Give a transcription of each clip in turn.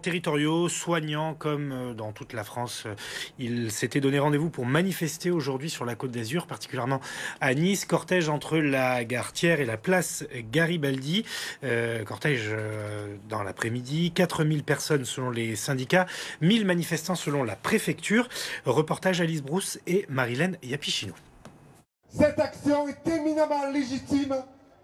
Territoriaux, soignants, comme dans toute la France, ils s'étaient donné rendez-vous pour manifester aujourd'hui sur la Côte d'Azur, particulièrement à Nice. Cortège entre la gare Thiers et la place Garibaldi. Cortège dans l'après-midi. 4000 personnes selon les syndicats, 1000 manifestants selon la préfecture. Reportage Alice Brousse et Marilène Yapichino. Cette action est éminemment légitime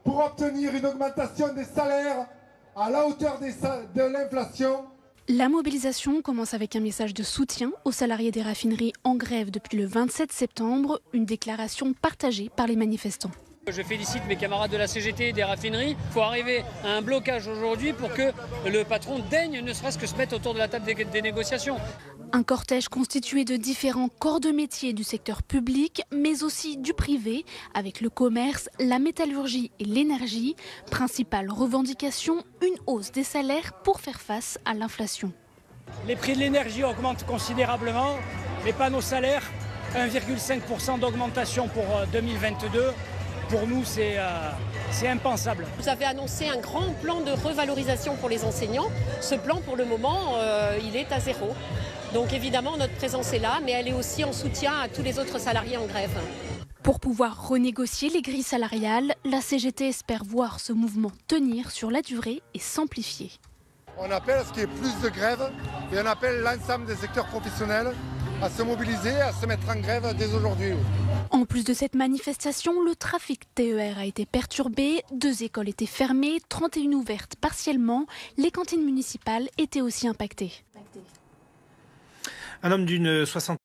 pour obtenir une augmentation des salaires à la hauteur de l'inflation. La mobilisation commence avec un message de soutien aux salariés des raffineries en grève depuis le 27 septembre, une déclaration partagée par les manifestants. Je félicite mes camarades de la CGT et des raffineries. Il faut arriver à un blocage aujourd'hui pour que le patron daigne ne serait-ce que se mettre autour de la table des négociations. Un cortège constitué de différents corps de métier du secteur public, mais aussi du privé, avec le commerce, la métallurgie et l'énergie. Principale revendication, une hausse des salaires pour faire face à l'inflation. Les prix de l'énergie augmentent considérablement, mais pas nos salaires. 1,5% d'augmentation pour 2022. Pour nous, c'est impensable. Vous avez annoncé un grand plan de revalorisation pour les enseignants. Ce plan, pour le moment, il est à zéro. Donc évidemment, notre présence est là, mais elle est aussi en soutien à tous les autres salariés en grève. Pour pouvoir renégocier les grilles salariales, la CGT espère voir ce mouvement tenir sur la durée et s'amplifier. On appelle à ce qu'il y ait plus de grèves et on appelle l'ensemble des secteurs professionnels à se mobiliser, à se mettre en grève dès aujourd'hui. En plus de cette manifestation, le trafic TER a été perturbé, 2 écoles étaient fermées, 31 ouvertes partiellement, les cantines municipales étaient aussi impactées. Un homme d'une soixantaine